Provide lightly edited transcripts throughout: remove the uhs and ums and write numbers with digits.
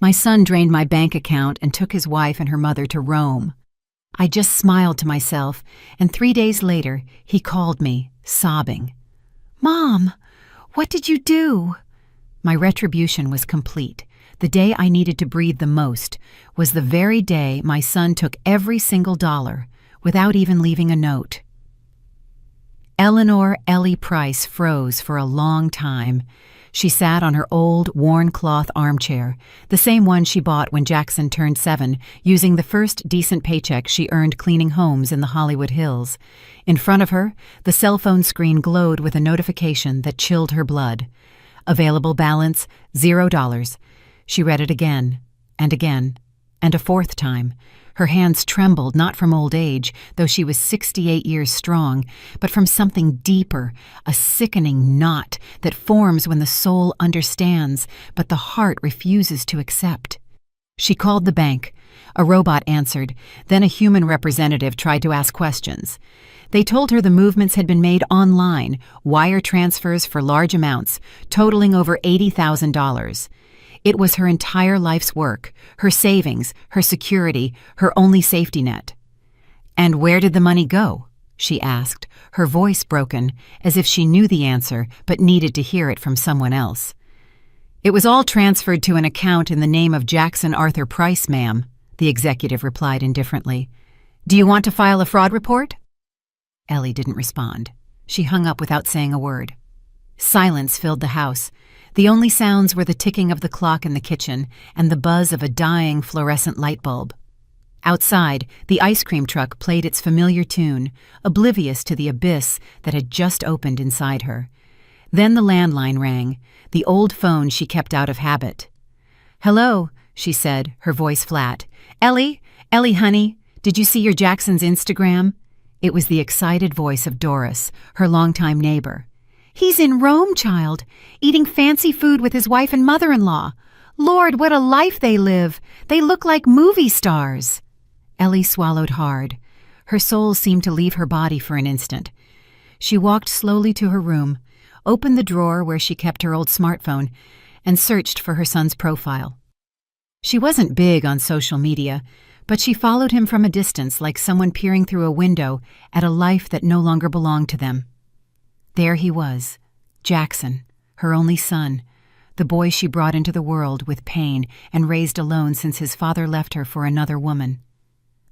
My son drained my bank account and took his wife and her mother to Rome. I just smiled to myself, and 3 days later, he called me, sobbing. "Mom, what did you do?" My retribution was complete. The day I needed to breathe the most was the very day my son took every single dollar, without even leaving a note. Eleanor Ellie Price froze for a long time. She sat on her old, worn cloth armchair, the same one she bought when Jackson turned 7, using the first decent paycheck she earned cleaning homes in the Hollywood Hills. In front of her, the cell phone screen glowed with a notification that chilled her blood. Available balance, $0. She read it again, and a fourth time. Her hands trembled not from old age, though she was 68 years strong, but from something deeper, a sickening knot that forms when the soul understands, but the heart refuses to accept. She called the bank. A robot answered. Then a human representative tried to ask questions. They told her the movements had been made online, wire transfers for large amounts, totaling over $80,000. It was her entire life's work, her savings, her security, her only safety net. "And where did the money go?" she asked, her voice broken, as if she knew the answer but needed to hear it from someone else. "It was all transferred to an account in the name of Jackson Arthur Price, ma'am," the executive replied indifferently. "Do you want to file a fraud report?" Ellie didn't respond. She hung up without saying a word. Silence filled the house. The only sounds were the ticking of the clock in the kitchen and the buzz of a dying fluorescent light bulb. Outside, the ice cream truck played its familiar tune, oblivious to the abyss that had just opened inside her. Then the landline rang, the old phone she kept out of habit. "Hello," she said, her voice flat. Ellie, honey, did you see your Jackson's Instagram?" It was the excited voice of Doris, her longtime neighbor. "He's in Rome, child, eating fancy food with his wife and mother-in-law. Lord, what a life they live. They look like movie stars." Ellie swallowed hard. Her soul seemed to leave her body for an instant. She walked slowly to her room, opened the drawer where she kept her old smartphone, and searched for her son's profile. She wasn't big on social media, but she followed him from a distance like someone peering through a window at a life that no longer belonged to them. There he was, Jackson, her only son, the boy she brought into the world with pain and raised alone since his father left her for another woman.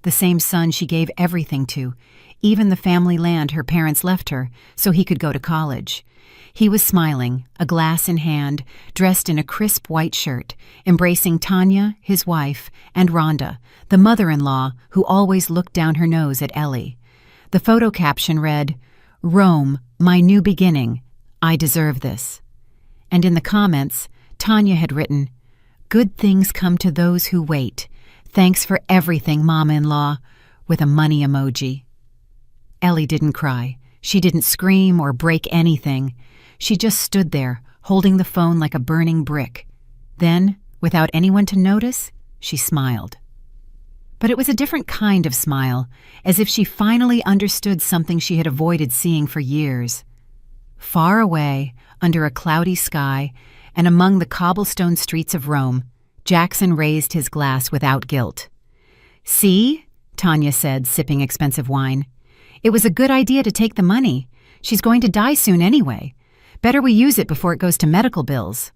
The same son she gave everything to, even the family land her parents left her, so he could go to college. He was smiling, a glass in hand, dressed in a crisp white shirt, embracing Tanya, his wife, and Rhonda, the mother-in-law who always looked down her nose at Ellie. The photo caption read, "Rome, my new beginning. I deserve this." And in the comments, Tanya had written, "Good things come to those who wait. Thanks for everything, Mama-in-law," with a money emoji. Ellie didn't cry. She didn't scream or break anything. She just stood there, holding the phone like a burning brick. Then, without anyone to notice, she smiled. But it was a different kind of smile, as if she finally understood something she had avoided seeing for years. Far away, under a cloudy sky, and among the cobblestone streets of Rome, Jackson raised his glass without guilt. "See?" Tanya said, sipping expensive wine. "It was a good idea to take the money. She's going to die soon anyway. Better we use it before it goes to medical bills."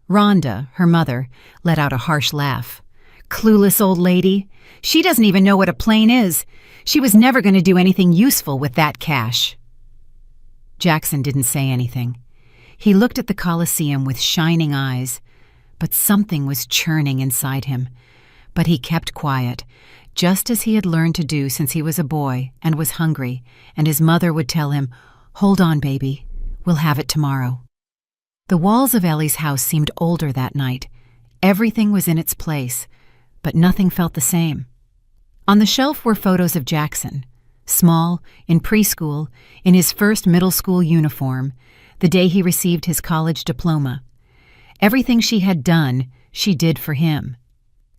Rhonda, her mother, let out a harsh laugh. "Clueless old lady. She doesn't even know what a plane is. She was never going to do anything useful with that cash." Jackson didn't say anything. He looked at the Colosseum with shining eyes, but something was churning inside him. But he kept quiet, just as he had learned to do since he was a boy and was hungry, and his mother would tell him, "Hold on, baby. We'll have it tomorrow." The walls of Ellie's house seemed older that night. Everything was in its place, but nothing felt the same. On the shelf were photos of Jackson, small, in preschool, in his first middle school uniform, the day he received his college diploma. Everything she had done, she did for him.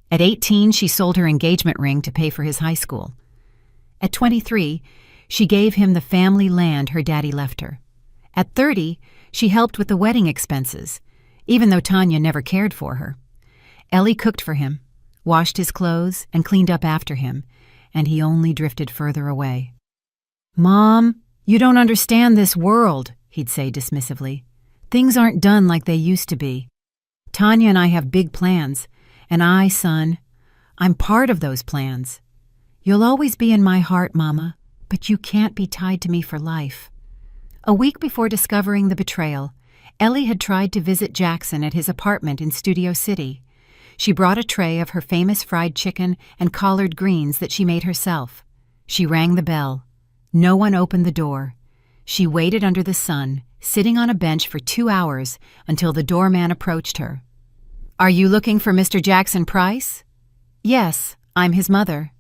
At 18, she sold her engagement ring to pay for his high school. At 23, she gave him the family land her daddy left her. At 30, she helped with the wedding expenses, even though Tanya never cared for her. Ellie cooked for him, washed his clothes, and cleaned up after him, and he only drifted further away. "Mom, you don't understand this world," he'd say dismissively. "Things aren't done like they used to be. Tanya and I have big plans, and son, I'm part of those plans. You'll always be in my heart, Mama, but you can't be tied to me for life." A week before discovering the betrayal, Ellie had tried to visit Jackson at his apartment in Studio City. She brought a tray of her famous fried chicken and collard greens that she made herself. She rang the bell. No one opened the door. She waited under the sun, sitting on a bench for 2 hours until the doorman approached her. "Are you looking for Mr. Jackson Price?" "Yes, I'm his mother."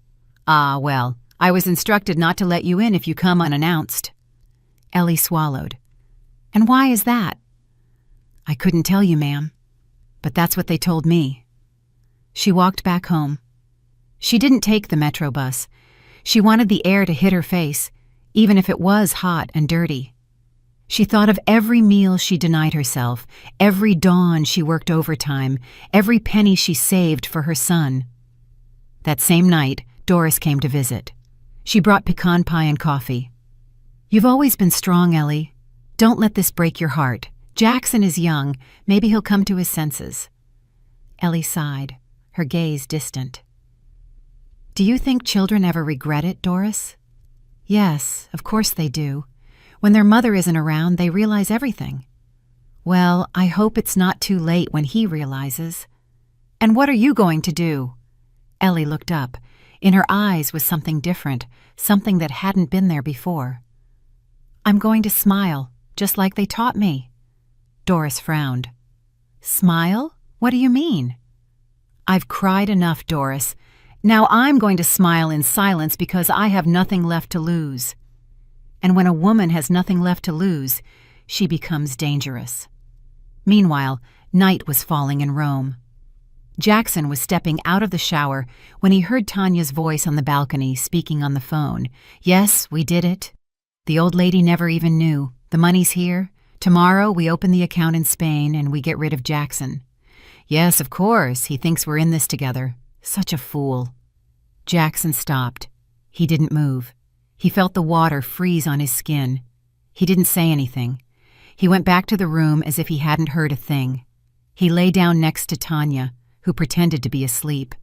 "Ah, well, I was instructed not to let you in if you come unannounced." Ellie swallowed. "And why is that?" "I couldn't tell you, ma'am, but that's what they told me." She walked back home. She didn't take the metro bus. She wanted the air to hit her face, even if it was hot and dirty. She thought of every meal she denied herself, every dawn she worked overtime, every penny she saved for her son. That same night, Doris came to visit. She brought pecan pie and coffee. "You've always been strong, Ellie. Don't let this break your heart. Jackson is young. Maybe he'll come to his senses." Ellie sighed, her gaze distant. "Do you think children ever regret it, Doris?" "Yes, of course they do. When their mother isn't around, they realize everything." "Well, I hope it's not too late when he realizes." "And what are you going to do?" Ellie looked up. In her eyes was something different, something that hadn't been there before. "I'm going to smile, just like they taught me." Doris frowned. "Smile? What do you mean?" "I've cried enough, Doris. Now I'm going to smile in silence because I have nothing left to lose." And when a woman has nothing left to lose, she becomes dangerous. Meanwhile, night was falling in Rome. Jackson was stepping out of the shower when he heard Tanya's voice on the balcony speaking on the phone. "Yes, we did it. The old lady never even knew. The money's here. Tomorrow we open the account in Spain and we get rid of Jackson. Yes, of course, he thinks we're in this together. Such a fool." Jackson stopped. He didn't move. He felt the water freeze on his skin. He didn't say anything. He went back to the room as if he hadn't heard a thing. He lay down next to Tanya, who pretended to be asleep.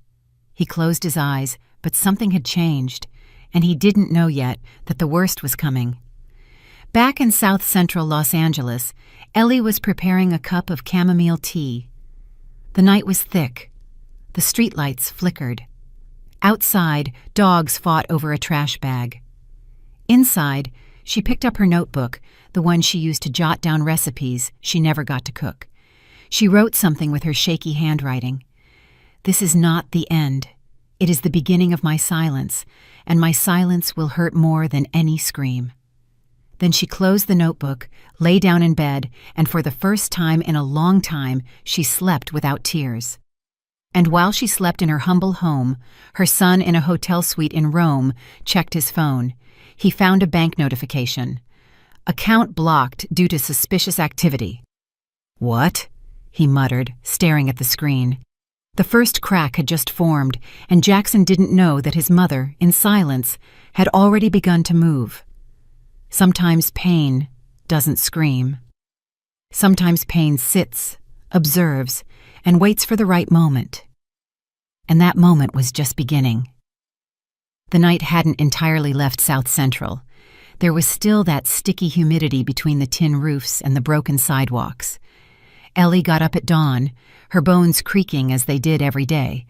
He closed his eyes, but something had changed, and he didn't know yet that the worst was coming. Back in South Central Los Angeles, Ellie was preparing a cup of chamomile tea. The night was thick. The streetlights flickered. Outside, dogs fought over a trash bag. Inside, she picked up her notebook, the one she used to jot down recipes she never got to cook. She wrote something with her shaky handwriting. "This is not the end. It is the beginning of my silence, and my silence will hurt more than any scream." Then she closed the notebook, lay down in bed, and for the first time in a long time, she slept without tears. And while she slept in her humble home, her son in a hotel suite in Rome checked his phone. He found a bank notification. "Account blocked due to suspicious activity." "What?" he muttered, staring at the screen. The first crack had just formed, and Jackson didn't know that his mother, in silence, had already begun to move. Sometimes pain doesn't scream. Sometimes pain sits, observes, and waits for the right moment. And that moment was just beginning. The night hadn't entirely left South Central. There was still that sticky humidity between the tin roofs and the broken sidewalks. Ellie got up at dawn, her bones creaking as they did every day.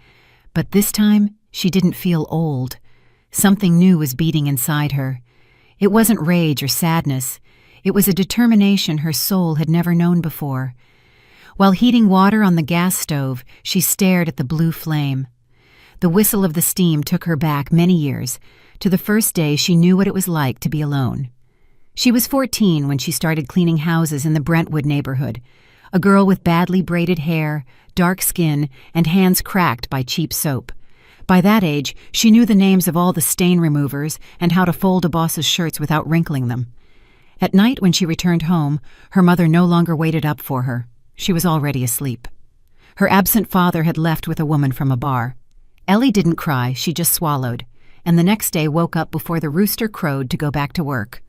But this time, she didn't feel old. Something new was beating inside her. It wasn't rage or sadness. It was a determination her soul had never known before. While heating water on the gas stove, she stared at the blue flame. The whistle of the steam took her back many years, to the first day she knew what it was like to be alone. She was 14 when she started cleaning houses in the Brentwood neighborhood, a girl with badly braided hair, dark skin, and hands cracked by cheap soap. By that age, she knew the names of all the stain removers and how to fold a boss's shirts without wrinkling them. At night, when she returned home, her mother no longer waited up for her. She was already asleep. Her absent father had left with a woman from a bar. Ellie didn't cry, she just swallowed, and the next day woke up before the rooster crowed to go back to work.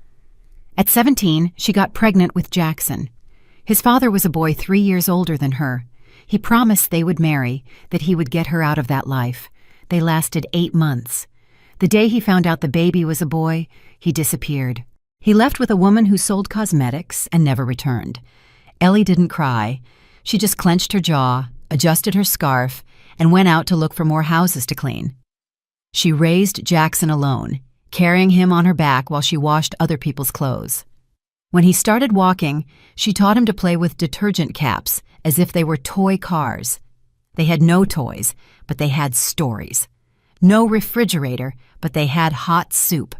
At 17, she got pregnant with Jackson. His father was a boy 3 years older than her. He promised they would marry, that he would get her out of that life. They lasted 8 months. The day he found out the baby was a boy, he disappeared. He left with a woman who sold cosmetics and never returned. Ellie didn't cry. She just clenched her jaw, adjusted her scarf, and went out to look for more houses to clean. She raised Jackson alone, carrying him on her back while she washed other people's clothes. When he started walking, she taught him to play with detergent caps as if they were toy cars. They had no toys, but they had stories. No refrigerator, but they had hot soup.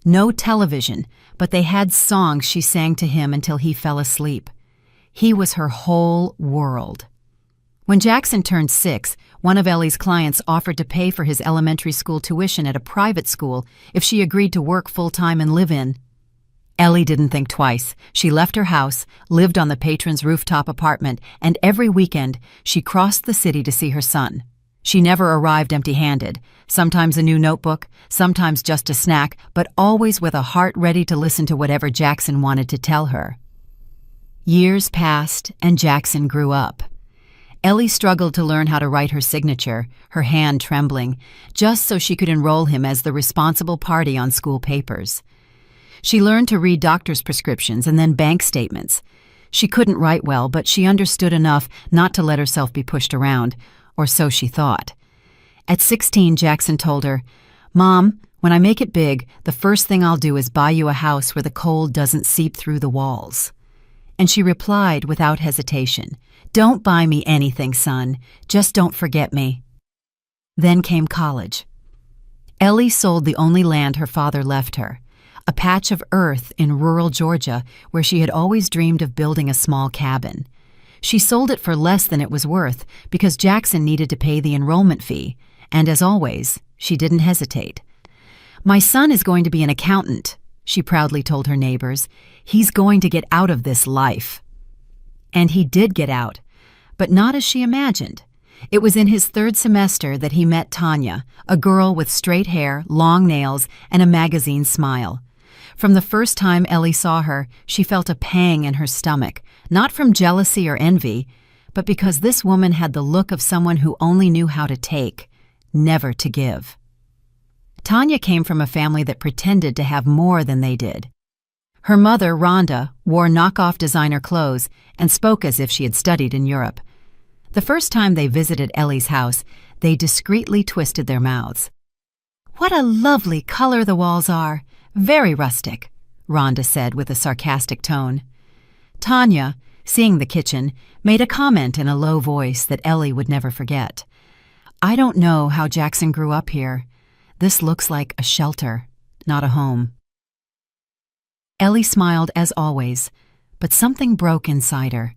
No television, but they had songs she sang to him until he fell asleep. He was her whole world. When Jackson turned 6, one of Ellie's clients offered to pay for his elementary school tuition at a private school if she agreed to work full-time and live in. Ellie didn't think twice. She left her house, lived on the patron's rooftop apartment, and every weekend she crossed the city to see her son. She never arrived empty-handed, sometimes a new notebook, sometimes just a snack, but always with a heart ready to listen to whatever Jackson wanted to tell her. Years passed, and Jackson grew up. Ellie struggled to learn how to write her signature, her hand trembling, just so she could enroll him as the responsible party on school papers. She learned to read doctor's prescriptions and then bank statements. She couldn't write well, but she understood enough not to let herself be pushed around, or so she thought. At 16, Jackson told her, "Mom, when I make it big, the first thing I'll do is buy you a house where the cold doesn't seep through the walls." And she replied without hesitation, "Don't buy me anything, son. Just don't forget me." Then came college. Ellie sold the only land her father left her, a patch of earth in rural Georgia where she had always dreamed of building a small cabin. She sold it for less than it was worth because Jackson needed to pay the enrollment fee, and as always, she didn't hesitate. "My son is going to be an accountant," she proudly told her neighbors. "He's going to get out of this life." And he did get out, but not as she imagined. It was in his 3rd semester that he met Tanya, a girl with straight hair, long nails, and a magazine smile. From the first time Ellie saw her, she felt a pang in her stomach, not from jealousy or envy, but because this woman had the look of someone who only knew how to take, never to give. Tanya came from a family that pretended to have more than they did. Her mother, Rhonda, wore knockoff designer clothes and spoke as if she had studied in Europe. The first time they visited Ellie's house, they discreetly twisted their mouths. "What a lovely color the walls are! Very rustic," Rhonda said with a sarcastic tone. Tanya, seeing the kitchen, made a comment in a low voice that Ellie would never forget. "I don't know how Jackson grew up here. This looks like a shelter, not a home." Ellie smiled as always, but something broke inside her.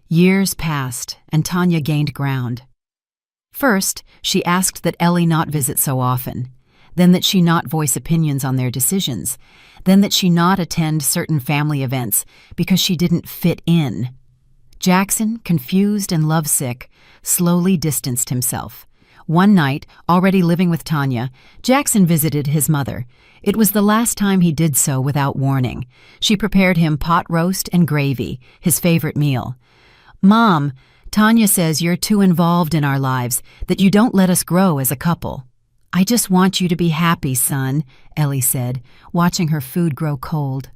Years passed, and Tanya gained ground. First, she asked that Ellie not visit so often, then that she not voice opinions on their decisions, then that she not attend certain family events because she didn't fit in. Jackson, confused and lovesick, slowly distanced himself. One night, already living with Tanya, Jackson visited his mother. It was the last time he did so without warning. She prepared him pot roast and gravy, his favorite meal. "Mom, Tanya says you're too involved in our lives, that you don't let us grow as a couple." "I just want you to be happy, son," Ellie said, watching her food grow cold.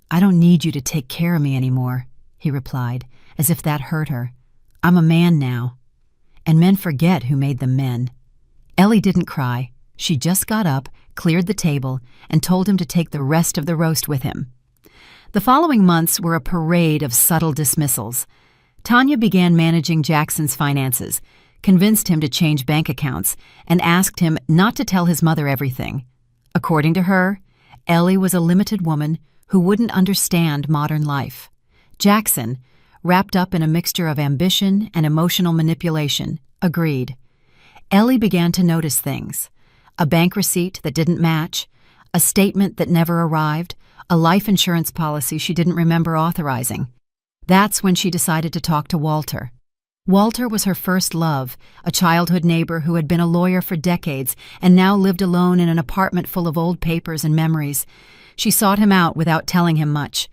"I don't need you to take care of me anymore," he replied, as if that hurt her. "I'm a man now. And men forget who made them men." Ellie didn't cry. She just got up, cleared the table, and told him to take the rest of the roast with him. The following months were a parade of subtle dismissals. Tanya began managing Jackson's finances, convinced him to change bank accounts, and asked him not to tell his mother everything. According to her, Ellie was a limited woman who wouldn't understand modern life. Jackson, wrapped up in a mixture of ambition and emotional manipulation, agreed. Ellie began to notice things: a bank receipt that didn't match, a statement that never arrived, a life insurance policy she didn't remember authorizing. That's when she decided to talk to Walter. Walter was her first love, a childhood neighbor who had been a lawyer for decades and now lived alone in an apartment full of old papers and memories. She sought him out without telling him much.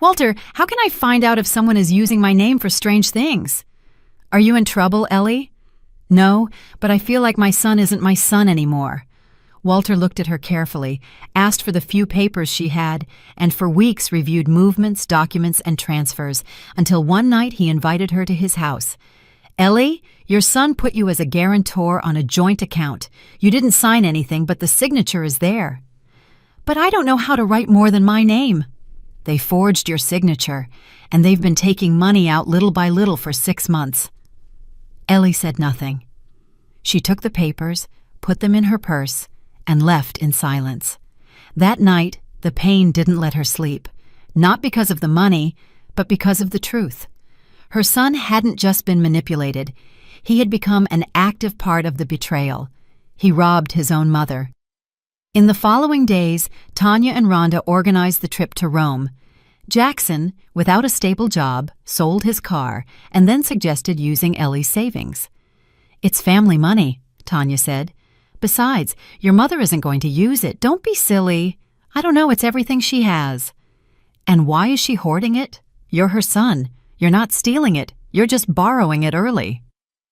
"Walter, how can I find out if someone is using my name for strange things?" "Are you in trouble, Ellie?" "No, but I feel like my son isn't my son anymore." Walter looked at her carefully, asked for the few papers she had, and for weeks reviewed movements, documents, and transfers, until one night he invited her to his house. "Ellie, your son put you as a guarantor on a joint account. You didn't sign anything, but the signature is there." "But I don't know how to write more than my name." "They forged your signature, and they've been taking money out little by little for 6 months." Ellie said nothing. She took the papers, put them in her purse, and left in silence. That night, the pain didn't let her sleep, not because of the money, but because of the truth. Her son hadn't just been manipulated. He had become an active part of the betrayal. He robbed his own mother. In the following days, Tanya and Rhonda organized the trip to Rome. Jackson, without a stable job, sold his car and then suggested using Ellie's savings. "It's family money," Tanya said. "Besides, your mother isn't going to use it. Don't be silly. I don't know, it's everything she has." "And why is she hoarding it? You're her son. You're not stealing it. You're just borrowing it early."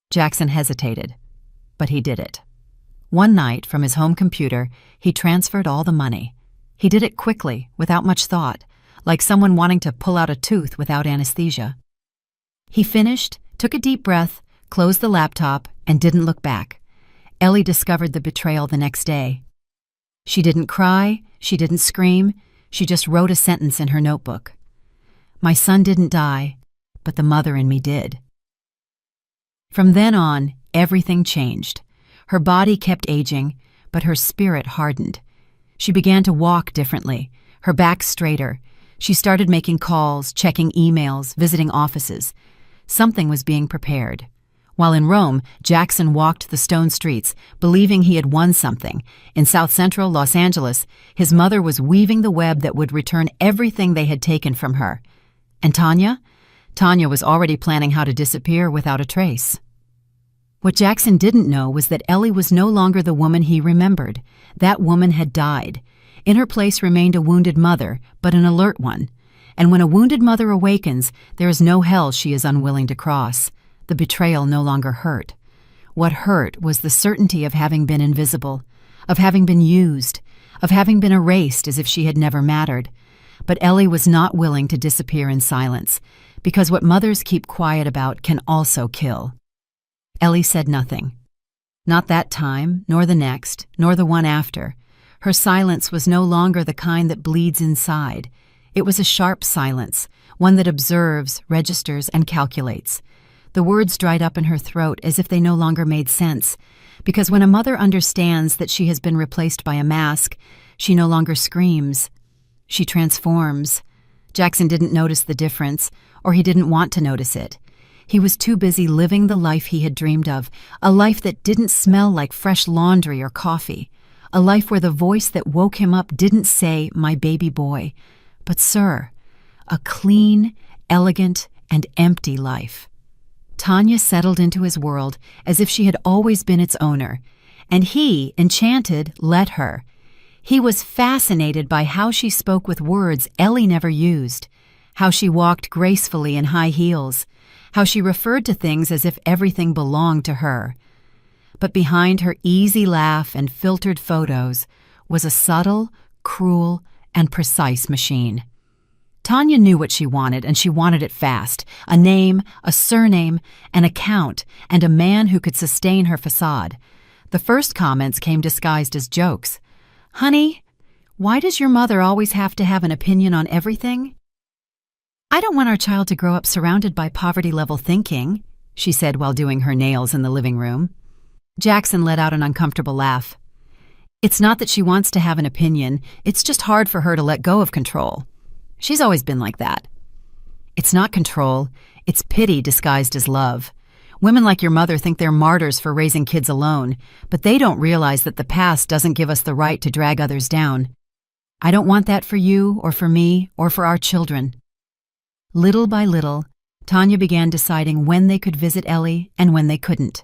Jackson hesitated, but he did it. One night, from his home computer, he transferred all the money. He did it quickly, without much thought, like someone wanting to pull out a tooth without anesthesia. He finished, took a deep breath, closed the laptop, and didn't look back. Ellie discovered the betrayal the next day. She didn't cry, she didn't scream, she just wrote a sentence in her notebook. "My son didn't die, but the mother in me did." From then on, everything changed. Her body kept aging, but her spirit hardened. She began to walk differently, her back straighter. She started making calls, checking emails, visiting offices. Something was being prepared. While in Rome, Jackson walked the stone streets, believing he had won something. In South Central Los Angeles, his mother was weaving the web that would return everything they had taken from her. And Tanya? Tanya was already planning how to disappear without a trace. What Jackson didn't know was that Ellie was no longer the woman he remembered. That woman had died. In her place remained a wounded mother, but an alert one. And when a wounded mother awakens, there is no hell she is unwilling to cross. The betrayal no longer hurt. What hurt was the certainty of having been invisible, of having been used, of having been erased as if she had never mattered. But Ellie was not willing to disappear in silence, because what mothers keep quiet about can also kill. Ellie said nothing. Not that time, nor the next, nor the one after. Her silence was no longer the kind that bleeds inside. It was a sharp silence, one that observes, registers, and calculates. The words dried up in her throat as if they no longer made sense, because when a mother understands that she has been replaced by a mask, she no longer screams. She transforms. Jackson didn't notice the difference, or he didn't want to notice it. He was too busy living the life he had dreamed of, a life that didn't smell like fresh laundry or coffee, a life where the voice that woke him up didn't say, "My baby boy," but, "Sir," a clean, elegant, and empty life. Tanya settled into his world as if she had always been its owner, and he, enchanted, let her. He was fascinated by how she spoke with words Ellie never used, how she walked gracefully in high heels, how she referred to things as if everything belonged to her. But behind her easy laugh and filtered photos was a subtle, cruel, and precise machine. Tanya knew what she wanted, and she wanted it fast. A name, a surname, an account, and a man who could sustain her facade. The first comments came disguised as jokes. "Honey, why does your mother always have to have an opinion on everything?" "I don't want our child to grow up surrounded by poverty-level thinking," she said while doing her nails in the living room. Jackson let out an uncomfortable laugh. "It's not that she wants to have an opinion, it's just hard for her to let go of control. She's always been like that." "It's not control, it's pity disguised as love. Women like your mother think they're martyrs for raising kids alone, but they don't realize that the past doesn't give us the right to drag others down. I don't want that for you, or for me, or for our children." Little by little, Tanya began deciding when they could visit Ellie and when they couldn't.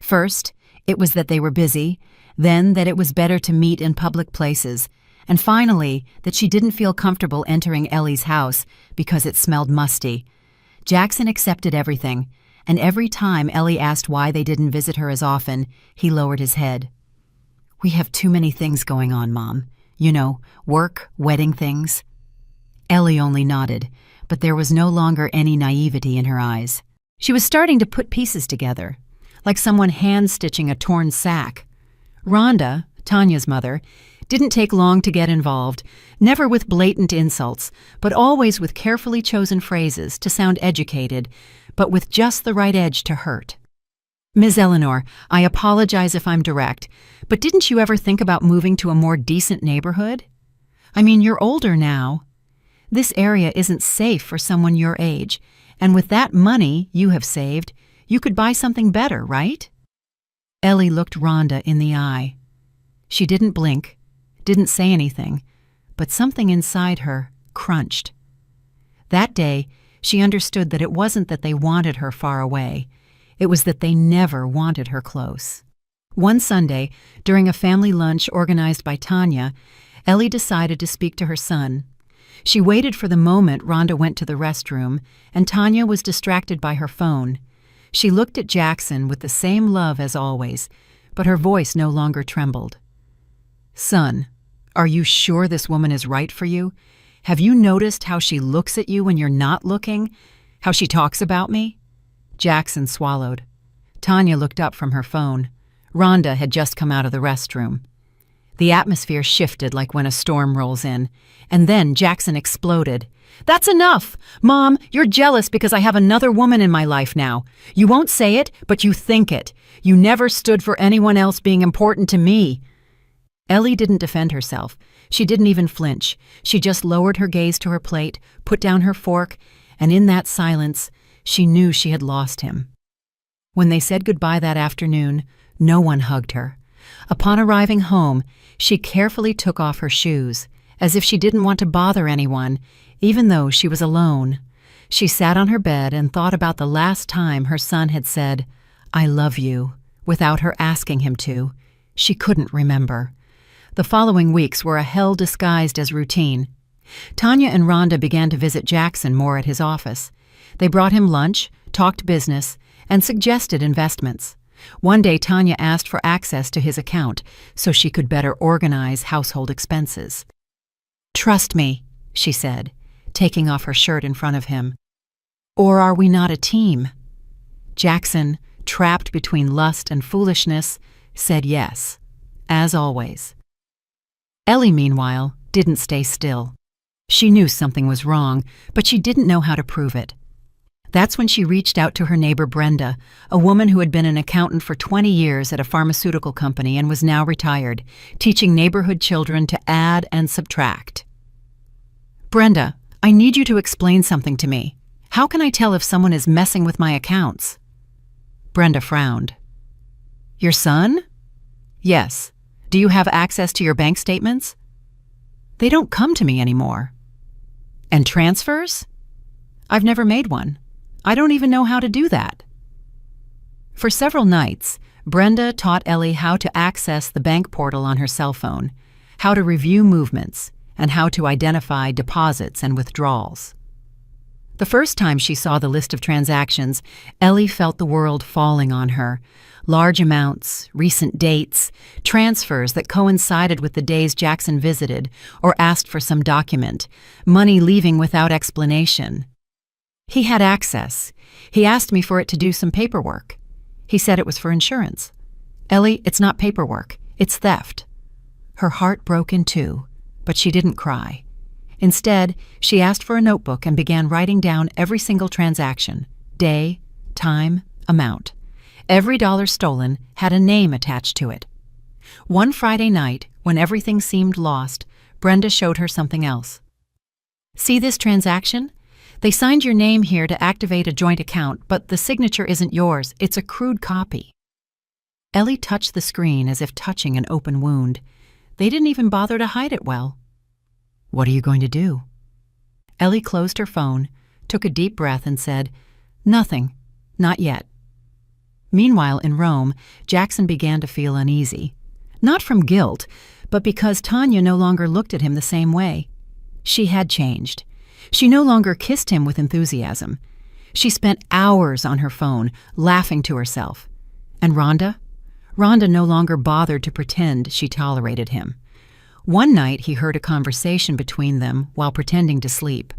First, it was that they were busy, then that it was better to meet in public places, and finally that she didn't feel comfortable entering Ellie's house because it smelled musty. Jackson accepted everything, and every time Ellie asked why they didn't visit her as often, he lowered his head. "We have too many things going on, Mom. You know, work, wedding things." Ellie only nodded, but there was no longer any naivety in her eyes. She was starting to put pieces together, like someone hand-stitching a torn sack. Rhonda, Tanya's mother, didn't take long to get involved, never with blatant insults, but always with carefully chosen phrases to sound educated, but with just the right edge to hurt. "Ms. Eleanor, I apologize if I'm direct, but didn't you ever think about moving to a more decent neighborhood? I mean, you're older now. This area isn't safe for someone your age, and with that money you have saved, you could buy something better, right?" Ellie looked Rhonda in the eye. She didn't blink, didn't say anything, but something inside her crunched. That day, she understood that it wasn't that they wanted her far away. It was that they never wanted her close. One Sunday, during a family lunch organized by Tanya, Ellie decided to speak to her son. She waited for the moment Rhonda went to the restroom, and Tanya was distracted by her phone. She looked at Jackson with the same love as always, but her voice no longer trembled. "Son, are you sure this woman is right for you? Have you noticed how she looks at you when you're not looking? How she talks about me?" Jackson swallowed. Tanya looked up from her phone. Rhonda had just come out of the restroom. The atmosphere shifted like when a storm rolls in, and then Jackson exploded. "That's enough! Mom, you're jealous because I have another woman in my life now. You won't say it, but you think it. You never stood for anyone else being important to me." Ellie didn't defend herself. She didn't even flinch. She just lowered her gaze to her plate, put down her fork, and in that silence, she knew she had lost him. When they said goodbye that afternoon, no one hugged her. Upon arriving home, she carefully took off her shoes, as if she didn't want to bother anyone, even though she was alone. She sat on her bed and thought about the last time her son had said, "I love you," without her asking him to. She couldn't remember. The following weeks were a hell disguised as routine. Tanya and Rhonda began to visit Jackson more at his office. They brought him lunch, talked business, and suggested investments. One day Tanya asked for access to his account so she could better organize household expenses. "Trust me," she said, taking off her shirt in front of him. "Or are we not a team?" Jackson, trapped between lust and foolishness, said yes, as always. Ellie, meanwhile, didn't stay still. She knew something was wrong, but she didn't know how to prove it. That's when she reached out to her neighbor Brenda, a woman who had been an accountant for 20 years at a pharmaceutical company and was now retired, teaching neighborhood children to add and subtract. "Brenda, I need you to explain something to me. How can I tell if someone is messing with my accounts?" Brenda frowned. "Your son?" "Yes. Do you have access to your bank statements?" "They don't come to me anymore." "And transfers?" "I've never made one. I don't even know how to do that." For several nights, Brenda taught Ellie how to access the bank portal on her cell phone, how to review movements, and how to identify deposits and withdrawals. The first time she saw the list of transactions, Ellie felt the world falling on her. Large amounts, recent dates, transfers that coincided with the days Jackson visited or asked for some document, money leaving without explanation. "He had access. He asked me for it to do some paperwork. He said it was for insurance." "Ellie, it's not paperwork. It's theft." Her heart broke in two, but she didn't cry. Instead, she asked for a notebook and began writing down every single transaction, day, time, amount. Every dollar stolen had a name attached to it. One Friday night, when everything seemed lost, Brenda showed her something else. "See this transaction? They signed your name here to activate a joint account, but the signature isn't yours. It's a crude copy." Ellie touched the screen as if touching an open wound. They didn't even bother to hide it well. "What are you going to do?" Ellie closed her phone, took a deep breath, and said, "Nothing. Not yet." Meanwhile, in Rome, Jackson began to feel uneasy. Not from guilt, but because Tanya no longer looked at him the same way. She had changed. She no longer kissed him with enthusiasm. She spent hours on her phone, laughing to herself. And Rhonda? Rhonda no longer bothered to pretend she tolerated him. One night he heard a conversation between them while pretending to sleep.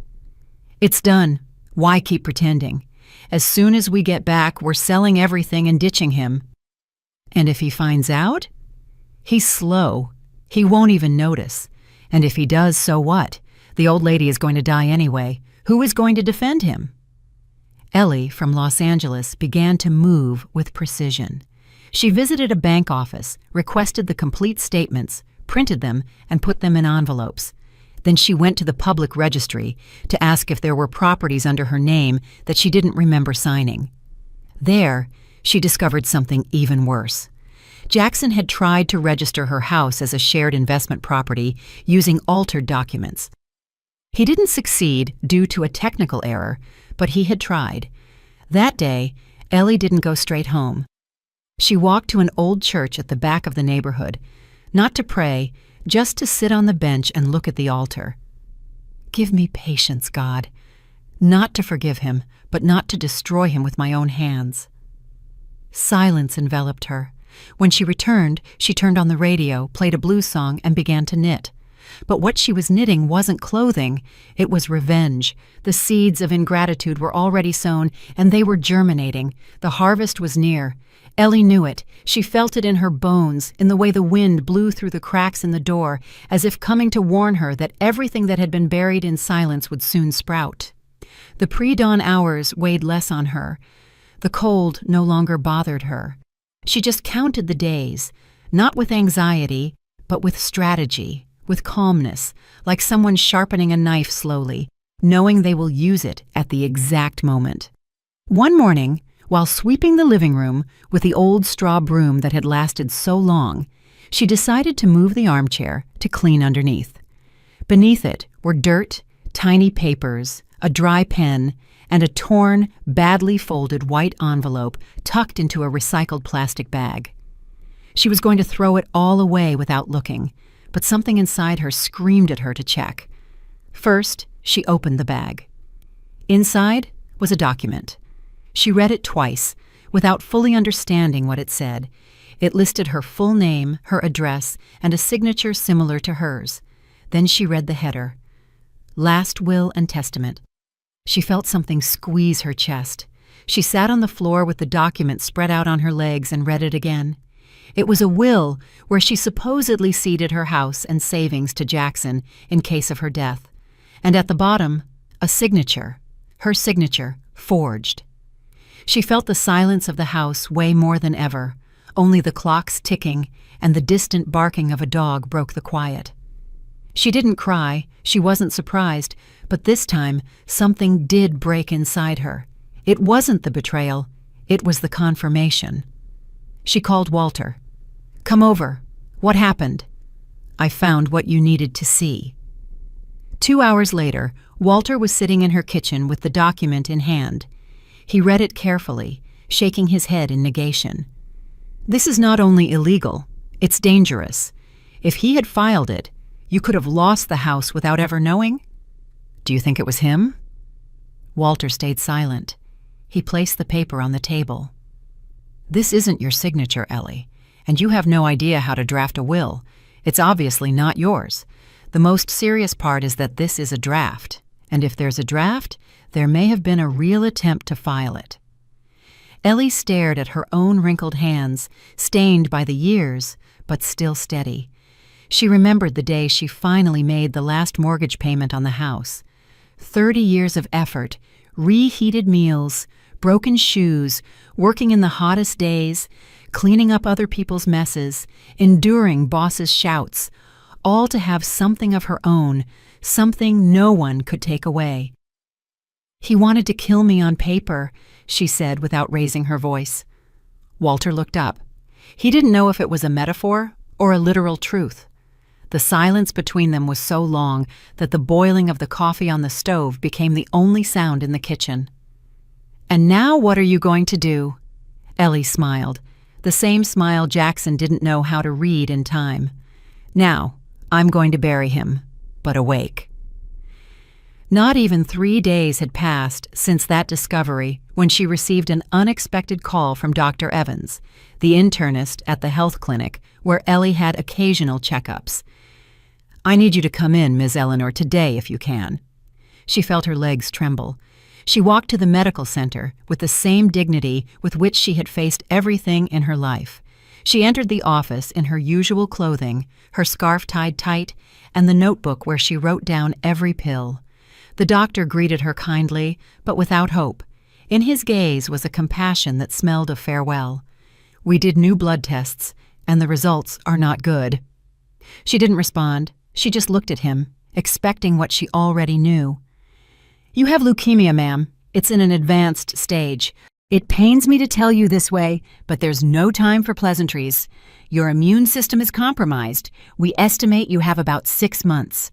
"It's done. Why keep pretending? As soon as we get back, we're selling everything and ditching him. And if he finds out? He's slow. He won't even notice. And if he does, so what? The old lady is going to die anyway. Who is going to defend him?" Ellie, from Los Angeles, began to move with precision. She visited a bank office, requested the complete statements, printed them, and put them in envelopes. Then she went to the public registry to ask if there were properties under her name that she didn't remember signing. There, she discovered something even worse. Jackson had tried to register her house as a shared investment property using altered documents. He didn't succeed due to a technical error, but he had tried. That day, Ellie didn't go straight home. She walked to an old church at the back of the neighborhood, not to pray, just to sit on the bench and look at the altar. "Give me patience, God. Not to forgive him, but not to destroy him with my own hands." Silence enveloped her. When she returned, she turned on the radio, played a blues song, and began to knit. But what she was knitting wasn't clothing, it was revenge. The seeds of ingratitude were already sown, and they were germinating. The harvest was near. Ellie knew it. She felt it in her bones, in the way the wind blew through the cracks in the door, as if coming to warn her that everything that had been buried in silence would soon sprout. The pre-dawn hours weighed less on her. The cold no longer bothered her. She just counted the days, not with anxiety, but with strategy, with calmness, like someone sharpening a knife slowly, knowing they will use it at the exact moment. One morning, while sweeping the living room with the old straw broom that had lasted so long, she decided to move the armchair to clean underneath. Beneath it were dirt, tiny papers, a dry pen, and a torn, badly folded white envelope tucked into a recycled plastic bag. She was going to throw it all away without looking, but something inside her screamed at her to check. First, she opened the bag. Inside was a document. She read it twice, without fully understanding what it said. It listed her full name, her address, and a signature similar to hers. Then she read the header, "Last Will and Testament." She felt something squeeze her chest. She sat on the floor with the document spread out on her legs and read it again. It was a will where she supposedly ceded her house and savings to Jackson in case of her death. And at the bottom, a signature, her signature, forged. She felt the silence of the house weigh more than ever. Only the clocks ticking and the distant barking of a dog broke the quiet. She didn't cry, she wasn't surprised, but this time something did break inside her. It wasn't the betrayal, it was the confirmation. She called Walter. "Come over. What happened?" "I found what you needed to see." 2 hours later, Walter was sitting in her kitchen with the document in hand. He read it carefully, shaking his head in negation. "This is not only illegal, it's dangerous. If he had filed it, you could have lost the house without ever knowing? Do you think it was him?" Walter stayed silent. He placed the paper on the table. "This isn't your signature, Ellie, and you have no idea how to draft a will. It's obviously not yours. The most serious part is that this is a draft, and if there's a draft, there may have been a real attempt to file it." Ellie stared at her own wrinkled hands, stained by the years, but still steady. She remembered the day she finally made the last mortgage payment on the house. 30 years of effort, reheated meals, broken shoes, working in the hottest days, cleaning up other people's messes, enduring bosses' shouts, all to have something of her own, something no one could take away. "He wanted to kill me on paper," she said without raising her voice. Walter looked up. He didn't know if it was a metaphor or a literal truth. The silence between them was so long that the boiling of the coffee on the stove became the only sound in the kitchen. "And now what are you going to do?" Ellie smiled, the same smile Jackson didn't know how to read in time. "Now, I'm going to bury him, but awake." Not even 3 days had passed since that discovery when she received an unexpected call from Dr. Evans, the internist at the health clinic where Ellie had occasional checkups. "I need you to come in, Ms. Eleanor, today if you can." She felt her legs tremble. She walked to the medical center with the same dignity with which she had faced everything in her life. She entered the office in her usual clothing, her scarf tied tight, and the notebook where she wrote down every pill. The doctor greeted her kindly, but without hope. In his gaze was a compassion that smelled of farewell. "We did new blood tests, and the results are not good." She didn't respond. She just looked at him, expecting what she already knew. "You have leukemia, ma'am. It's in an advanced stage. It pains me to tell you this way, but there's no time for pleasantries. Your immune system is compromised. We estimate you have about 6 months."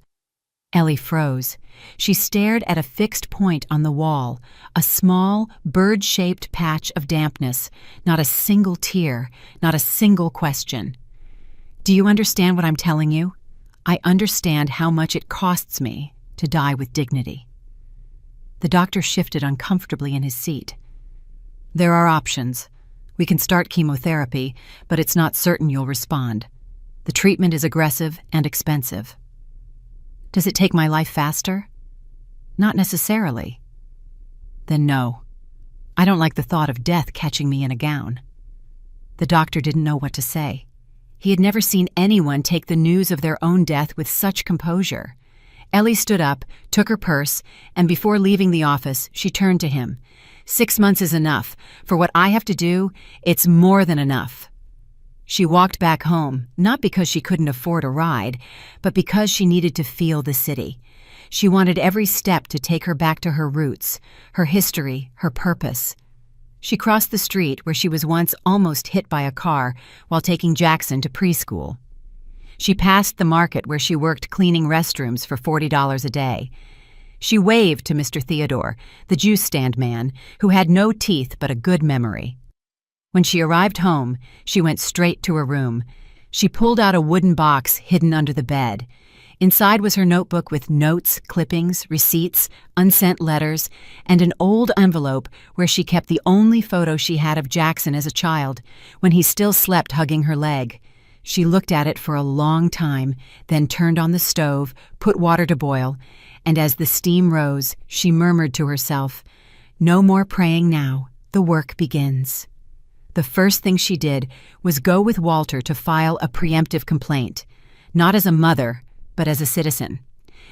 Ellie froze. She stared at a fixed point on the wall, a small, bird-shaped patch of dampness, not a single tear, not a single question. "Do you understand what I'm telling you? I understand how much it costs me to die with dignity." The doctor shifted uncomfortably in his seat. "There are options. We can start chemotherapy, but it's not certain you'll respond. The treatment is aggressive and expensive." "Does it take my life faster?" "Not necessarily." "Then no. I don't like the thought of death catching me in a gown." The doctor didn't know what to say. He had never seen anyone take the news of their own death with such composure. Ellie stood up, took her purse, and before leaving the office, she turned to him. "6 months is enough. For what I have to do, it's more than enough." She walked back home, not because she couldn't afford a ride, but because she needed to feel the city. She wanted every step to take her back to her roots, her history, her purpose. She crossed the street where she was once almost hit by a car while taking Jackson to preschool. She passed the market where she worked cleaning restrooms for $40 a day. She waved to Mr. Theodore, the juice stand man, who had no teeth but a good memory. When she arrived home, she went straight to her room. She pulled out a wooden box hidden under the bed. Inside was her notebook with notes, clippings, receipts, unsent letters, and an old envelope where she kept the only photo she had of Jackson as a child, when he still slept hugging her leg. She looked at it for a long time, then turned on the stove, put water to boil, and as the steam rose, she murmured to herself, "No more praying now. The work begins." The first thing she did was go with Walter to file a preemptive complaint, not as a mother, but as a citizen.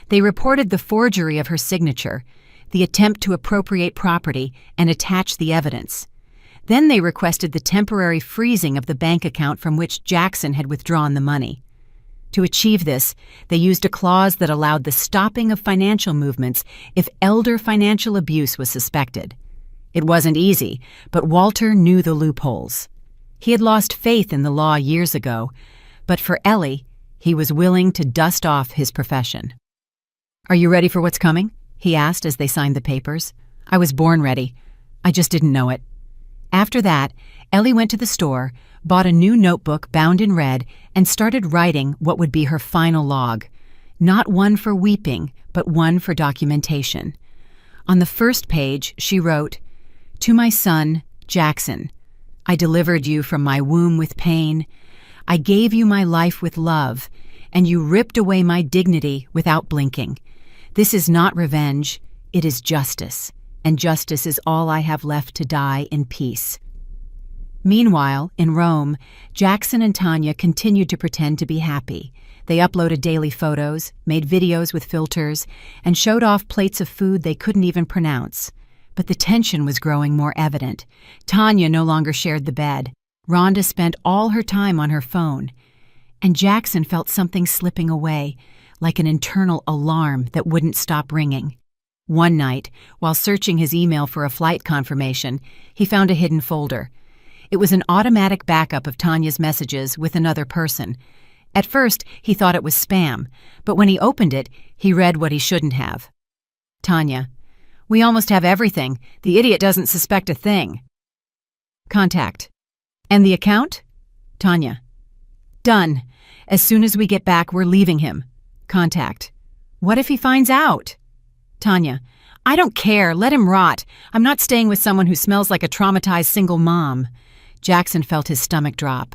They reported the forgery of her signature, the attempt to appropriate property and attach the evidence. Then they requested the temporary freezing of the bank account from which Jackson had withdrawn the money. To achieve this, they used a clause that allowed the stopping of financial movements if elder financial abuse was suspected. It wasn't easy, but Walter knew the loopholes. He had lost faith in the law years ago, but for Ellie, he was willing to dust off his profession. "Are you ready for what's coming?" he asked as they signed the papers. "I was born ready. I just didn't know it." After that, Ellie went to the store, bought a new notebook bound in red, and started writing what would be her final log. Not one for weeping, but one for documentation. On the first page, she wrote, "To my son, Jackson, I delivered you from my womb with pain. I gave you my life with love, and you ripped away my dignity without blinking. This is not revenge, it is justice, and justice is all I have left to die in peace." Meanwhile, in Rome, Jackson and Tanya continued to pretend to be happy. They uploaded daily photos, made videos with filters, and showed off plates of food they couldn't even pronounce. But the tension was growing more evident. Tanya no longer shared the bed. Rhonda spent all her time on her phone. And Jackson felt something slipping away, like an internal alarm that wouldn't stop ringing. One night, while searching his email for a flight confirmation, he found a hidden folder. It was an automatic backup of Tanya's messages with another person. At first, he thought it was spam, but when he opened it, he read what he shouldn't have. Tanya: "We almost have everything. The idiot doesn't suspect a thing." Contact: "And the account?" Tanya: "Done. As soon as we get back, we're leaving him." Contact: "What if he finds out?" Tanya: "I don't care. Let him rot. I'm not staying with someone who smells like a traumatized single mom." Jackson felt his stomach drop.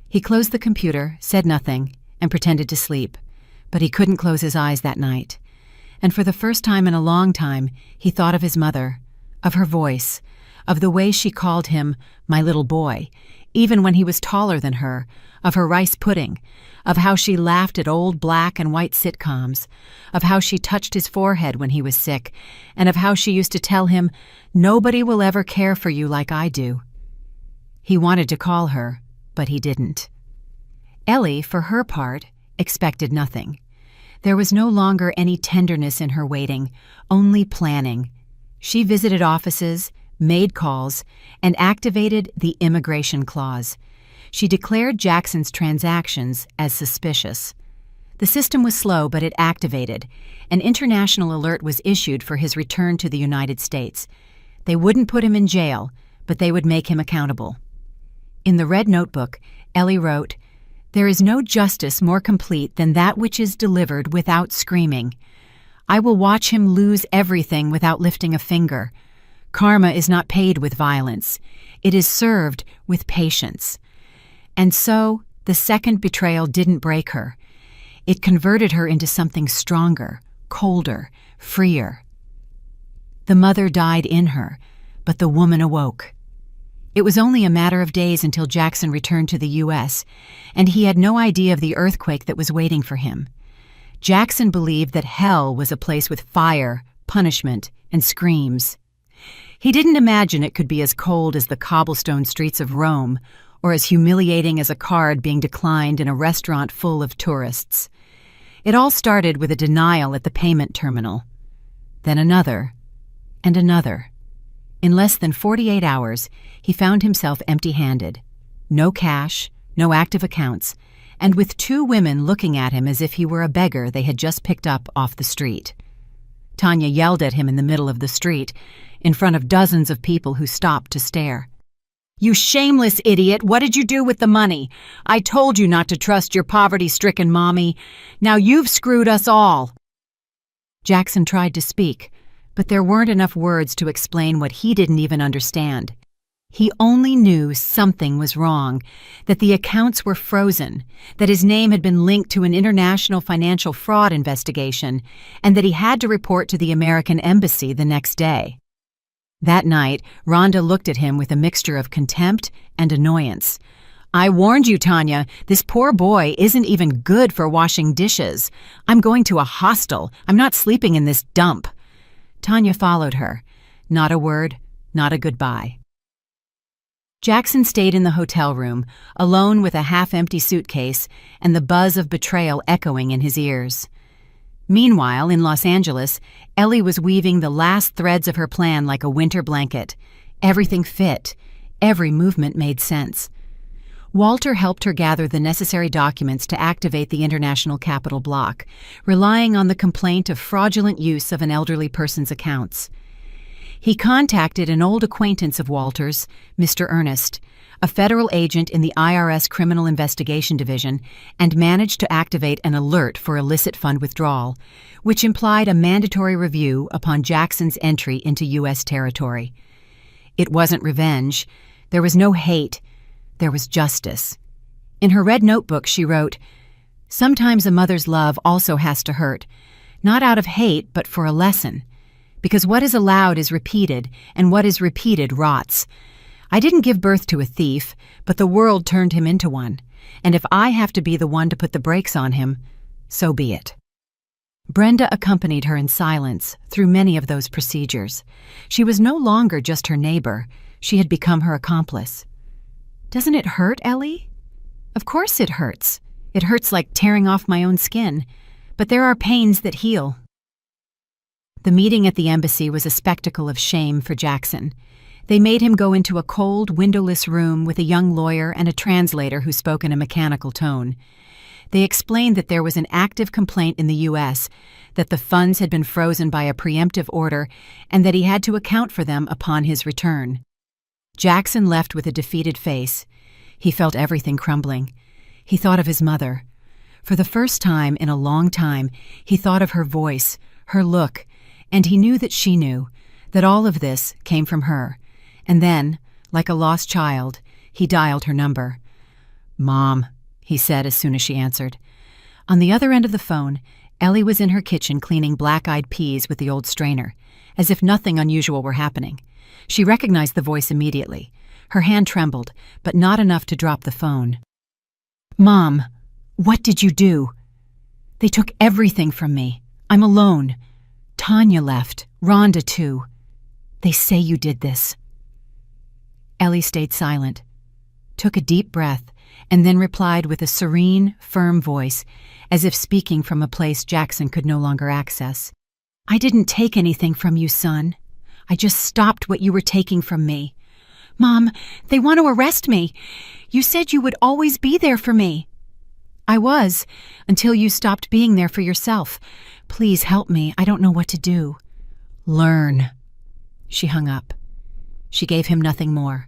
He closed the computer, said nothing, and pretended to sleep. But he couldn't close his eyes that night. And for the first time in a long time, he thought of his mother, of her voice, of the way she called him "my little boy," even when he was taller than her, of her rice pudding, of how she laughed at old black and white sitcoms, of how she touched his forehead when he was sick, and of how she used to tell him, "Nobody will ever care for you like I do." He wanted to call her, but he didn't. Ellie, for her part, expected nothing. There was no longer any tenderness in her waiting, only planning. She visited offices, made calls, and activated the immigration clause. She declared Jackson's transactions as suspicious. The system was slow, but it activated. An international alert was issued for his return to the United States. They wouldn't put him in jail, but they would make him accountable. In the red notebook, Ellie wrote, "There is no justice more complete than that which is delivered without screaming. I will watch him lose everything without lifting a finger. Karma is not paid with violence. It is served with patience." And so, the second betrayal didn't break her. It converted her into something stronger, colder, freer. The mother died in her, but the woman awoke. It was only a matter of days until Jackson returned to the U.S., and he had no idea of the earthquake that was waiting for him. Jackson believed that hell was a place with fire, punishment, and screams. He didn't imagine it could be as cold as the cobblestone streets of Rome, or as humiliating as a card being declined in a restaurant full of tourists. It all started with a denial at the payment terminal. Then another, and another. In less than 48 hours, he found himself empty-handed. No cash, no active accounts, and with two women looking at him as if he were a beggar they had just picked up off the street. Tanya yelled at him in the middle of the street, in front of dozens of people who stopped to stare. "You shameless idiot! What did you do with the money? I told you not to trust your poverty-stricken mommy. Now you've screwed us all." Jackson tried to speak, but there weren't enough words to explain what he didn't even understand. He only knew something was wrong, that the accounts were frozen, that his name had been linked to an international financial fraud investigation, and that he had to report to the American embassy the next day. That night, Rhonda looked at him with a mixture of contempt and annoyance. "I warned you, Tanya. This poor boy isn't even good for washing dishes. I'm going to a hostel. I'm not sleeping in this dump." Tanya followed her. Not a word, not a goodbye. Jackson stayed in the hotel room, alone with a half-empty suitcase and the buzz of betrayal echoing in his ears. Meanwhile, in Los Angeles, Ellie was weaving the last threads of her plan like a winter blanket. Everything fit. Every movement made sense. Walter helped her gather the necessary documents to activate the International Capital Block, relying on the complaint of fraudulent use of an elderly person's accounts. He contacted an old acquaintance of Walter's, Mr. Ernest, a federal agent in the IRS Criminal Investigation Division, and managed to activate an alert for illicit fund withdrawal, which implied a mandatory review upon Jackson's entry into U.S. territory. It wasn't revenge. There was no hate. There was justice. In her red notebook, she wrote, "Sometimes a mother's love also has to hurt, not out of hate, but for a lesson. Because what is allowed is repeated, and what is repeated rots. I didn't give birth to a thief, but the world turned him into one. And if I have to be the one to put the brakes on him, so be it." Brenda accompanied her in silence through many of those procedures. She was no longer just her neighbor. She had become her accomplice. "Doesn't it hurt, Ellie?" "Of course it hurts. It hurts like tearing off my own skin. But there are pains that heal." The meeting at the embassy was a spectacle of shame for Jackson. They made him go into a cold, windowless room with a young lawyer and a translator who spoke in a mechanical tone. They explained that there was an active complaint in the U.S., that the funds had been frozen by a preemptive order, and that he had to account for them upon his return. Jackson left with a defeated face. He felt everything crumbling. He thought of his mother. For the first time in a long time, he thought of her voice, her look, and he knew that she knew, that all of this came from her. And then, like a lost child, he dialed her number. "Mom," he said as soon as she answered. On the other end of the phone, Ellie was in her kitchen cleaning black-eyed peas with the old strainer, as if nothing unusual were happening. She recognized the voice immediately. Her hand trembled, but not enough to drop the phone. "Mom, what did you do? They took everything from me. I'm alone. Tanya left, Rhonda too. They say you did this." Ellie stayed silent, took a deep breath, and then replied with a serene, firm voice, as if speaking from a place Jackson could no longer access. "I didn't take anything from you, son. I just stopped what you were taking from me. Mom, they want to arrest me. You said you would always be there for me." "I was, until you stopped being there for yourself. Please help me. I don't know what to do." "Learn." She hung up. She gave him nothing more.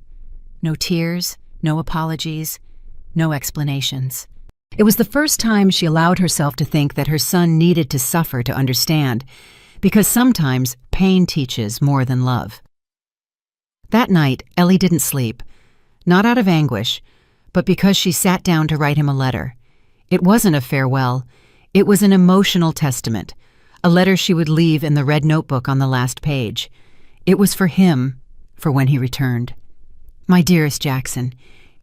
No tears, no apologies, no explanations. It was the first time she allowed herself to think that her son needed to suffer to understand, because sometimes pain teaches more than love. That night, Ellie didn't sleep, not out of anguish, but because she sat down to write him a letter. It wasn't a farewell. It was an emotional testament, a letter she would leave in the red notebook on the last page. It was for him, for when he returned. "My dearest Jackson,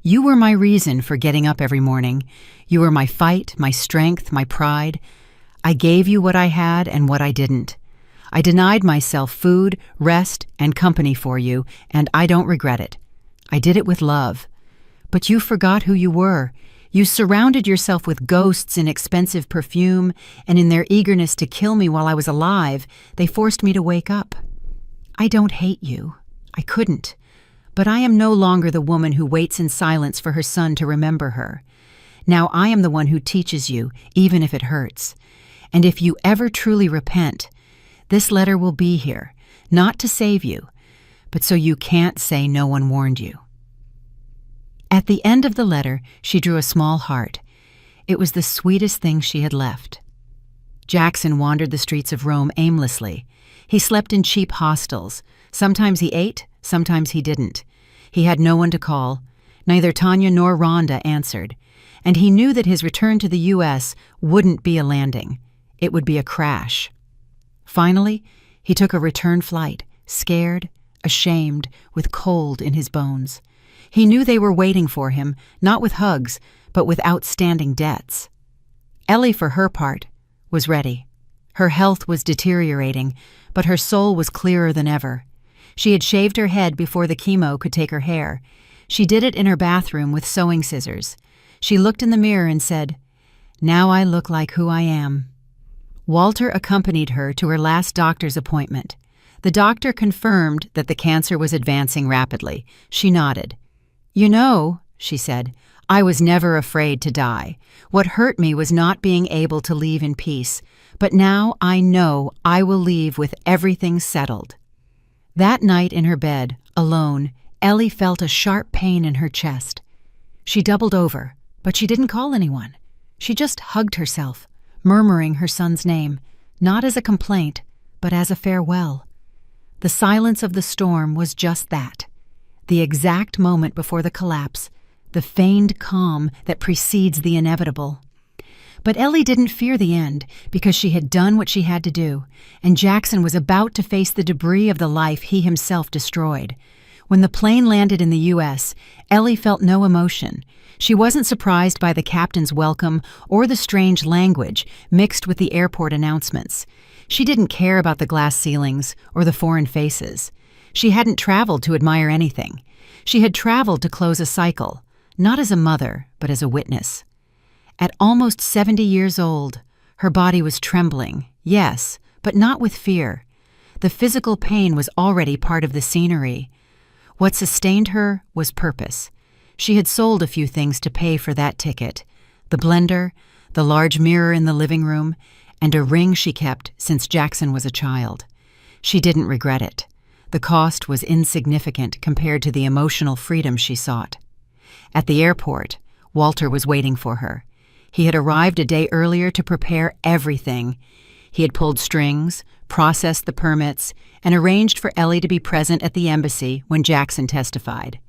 you were my reason for getting up every morning. You were my fight, my strength, my pride. I gave you what I had and what I didn't. I denied myself food, rest, and company for you, and I don't regret it. I did it with love. But you forgot who you were. You surrounded yourself with ghosts in expensive perfume, and in their eagerness to kill me while I was alive, they forced me to wake up. I don't hate you. I couldn't. But I am no longer the woman who waits in silence for her son to remember her. Now I am the one who teaches you, even if it hurts. And if you ever truly repent, this letter will be here, not to save you, but so you can't say no one warned you." At the end of the letter, she drew a small heart. It was the sweetest thing she had left. Jackson wandered the streets of Rome aimlessly. He slept in cheap hostels. Sometimes he ate, sometimes he didn't. He had no one to call. Neither Tanya nor Rhonda answered. And he knew that his return to the U.S. wouldn't be a landing. It would be a crash. Finally, he took a return flight, scared, ashamed, with cold in his bones. He knew they were waiting for him, not with hugs, but with outstanding debts. Ellie, for her part, was ready. Her health was deteriorating, but her soul was clearer than ever. She had shaved her head before the chemo could take her hair. She did it in her bathroom with sewing scissors. She looked in the mirror and said, "Now I look like who I am." Walter accompanied her to her last doctor's appointment. The doctor confirmed that the cancer was advancing rapidly. She nodded. "You know," she said, "I was never afraid to die. What hurt me was not being able to leave in peace. But now I know I will leave with everything settled." That night in her bed, alone, Ellie felt a sharp pain in her chest. She doubled over, but she didn't call anyone. She just hugged herself, murmuring her son's name, not as a complaint, but as a farewell. The silence of the storm was just that, the exact moment before the collapse, the feigned calm that precedes the inevitable. But Ellie didn't fear the end because she had done what she had to do, and Jackson was about to face the debris of the life he himself destroyed. When the plane landed in the U.S., Ellie felt no emotion. She wasn't surprised by the captain's welcome or the strange language mixed with the airport announcements. She didn't care about the glass ceilings or the foreign faces. She hadn't traveled to admire anything. She had traveled to close a cycle, not as a mother, but as a witness. At almost 70 years old, her body was trembling, yes, but not with fear. The physical pain was already part of the scenery. What sustained her was purpose. She had sold a few things to pay for that ticket: the blender, the large mirror in the living room, and a ring she kept since Jackson was a child. She didn't regret it. The cost was insignificant compared to the emotional freedom she sought. At the airport, Walter was waiting for her. He had arrived a day earlier to prepare everything. He had pulled strings, processed the permits, and arranged for Ellie to be present at the embassy when Jackson testified.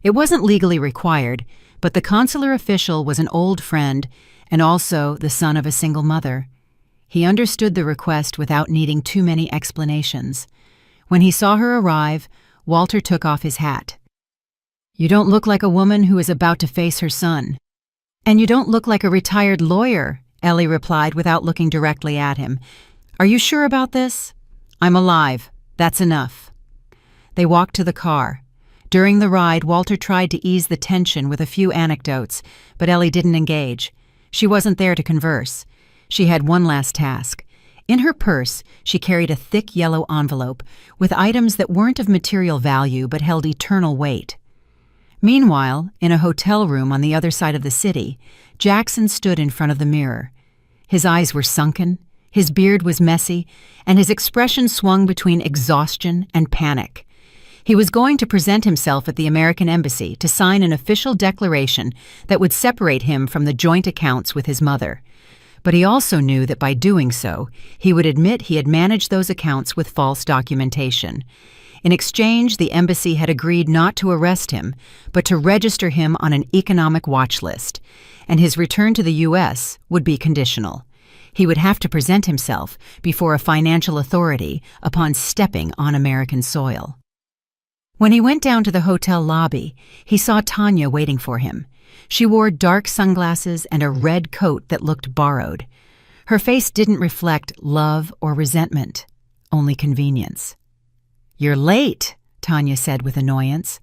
It wasn't legally required, but the consular official was an old friend and also the son of a single mother. He understood the request without needing too many explanations. When he saw her arrive, Walter took off his hat. "You don't look like a woman who is about to face her son." "And you don't look like a retired lawyer," Ellie replied without looking directly at him. "Are you sure about this?" "I'm alive. That's enough." They walked to the car. During the ride, Walter tried to ease the tension with a few anecdotes, but Ellie didn't engage. She wasn't there to converse. She had one last task. In her purse, she carried a thick yellow envelope with items that weren't of material value but held eternal weight. Meanwhile, in a hotel room on the other side of the city, Jackson stood in front of the mirror. His eyes were sunken, his beard was messy, and his expression swung between exhaustion and panic. He was going to present himself at the American Embassy to sign an official declaration that would separate him from the joint accounts with his mother. But he also knew that by doing so, he would admit he had managed those accounts with false documentation. In exchange, the embassy had agreed not to arrest him, but to register him on an economic watch list, and his return to the U.S. would be conditional. He would have to present himself before a financial authority upon stepping on American soil. When he went down to the hotel lobby, he saw Tanya waiting for him. She wore dark sunglasses and a red coat that looked borrowed. Her face didn't reflect love or resentment, only convenience. "You're late," Tanya said with annoyance.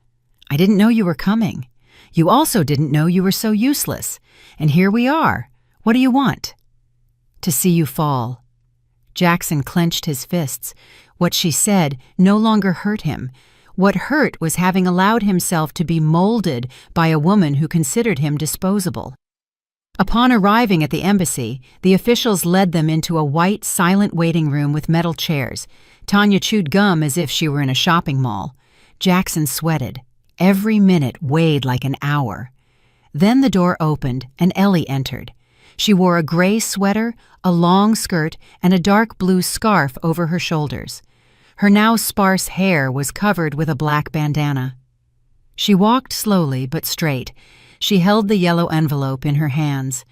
"I didn't know you were coming. You also didn't know you were so useless. And here we are. What do you want?" "To see you fall." Jackson clenched his fists. What she said no longer hurt him. What hurt was having allowed himself to be molded by a woman who considered him disposable. Upon arriving at the embassy, the officials led them into a white, silent waiting room with metal chairs. Tanya chewed gum as if she were in a shopping mall. Jackson sweated. Every minute weighed like an hour. Then the door opened and Ellie entered. She wore a gray sweater, a long skirt, and a dark blue scarf over her shoulders. Her now sparse hair was covered with a black bandana. She walked slowly but straight. She held the yellow envelope in her hands.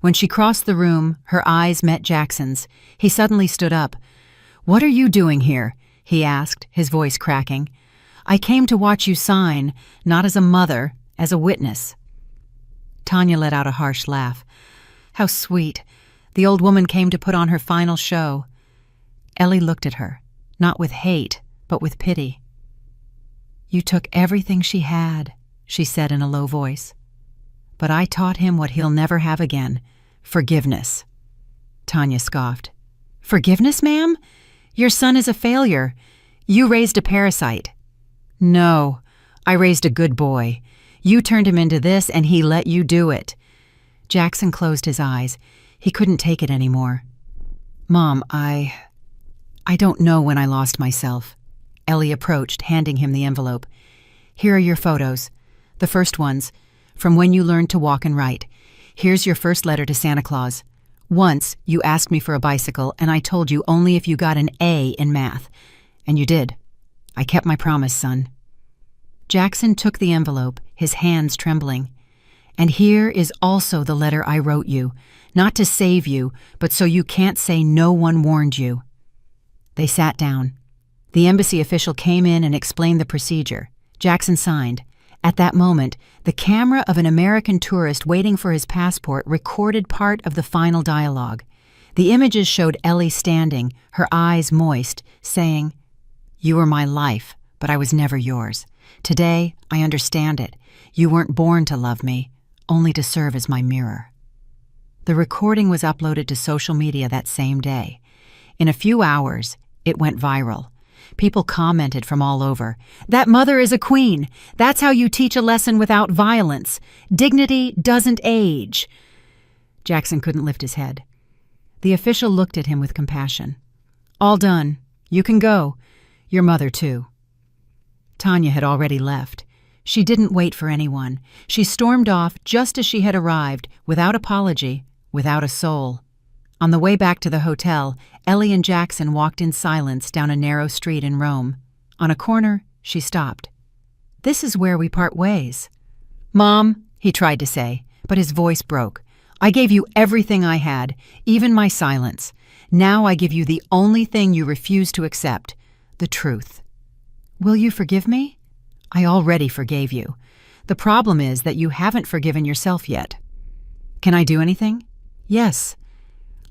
When she crossed the room, her eyes met Jackson's. He suddenly stood up. "What are you doing here?" he asked, his voice cracking. "I came to watch you sign, not as a mother, as a witness." Tanya let out a harsh laugh. How sweet. The old woman came to put on her final show. Ellie looked at her. Not with hate, but with pity. "You took everything she had," she said in a low voice. "But I taught him what he'll never have again, forgiveness." Tanya scoffed. "Forgiveness, ma'am? Your son is a failure. You raised a parasite." "No, I raised a good boy. You turned him into this and he let you do it." Jackson closed his eyes. He couldn't take it anymore. "Mom, I don't know when I lost myself." Ellie approached, handing him the envelope. "Here are your photos. The first ones, from when you learned to walk and write. Here's your first letter to Santa Claus. Once, you asked me for a bicycle, and I told you only if you got an A in math. And you did. I kept my promise, son." Jackson took the envelope, his hands trembling. "And here is also the letter I wrote you, not to save you, but so you can't say no one warned you." They sat down. The embassy official came in and explained the procedure. Jackson signed. At that moment, the camera of an American tourist waiting for his passport recorded part of the final dialogue. The images showed Ellie standing, her eyes moist, saying, "You were my life, but I was never yours. Today, I understand it. You weren't born to love me, only to serve as my mirror." The recording was uploaded to social media that same day. In a few hours, it went viral. People commented from all over. "That mother is a queen. That's how you teach a lesson without violence. Dignity doesn't age." Jackson couldn't lift his head. The official looked at him with compassion. "All done. You can go. Your mother, too." Tanya had already left. She didn't wait for anyone. She stormed off just as she had arrived, without apology, without a soul. On the way back to the hotel, Ellie and Jackson walked in silence down a narrow street in Rome. On a corner, she stopped. "This is where we part ways." "Mom," he tried to say, but his voice broke. "I gave you everything I had, even my silence. Now I give you the only thing you refuse to accept, the truth." "Will you forgive me?" "I already forgave you. The problem is that you haven't forgiven yourself yet." "Can I do anything?" "Yes.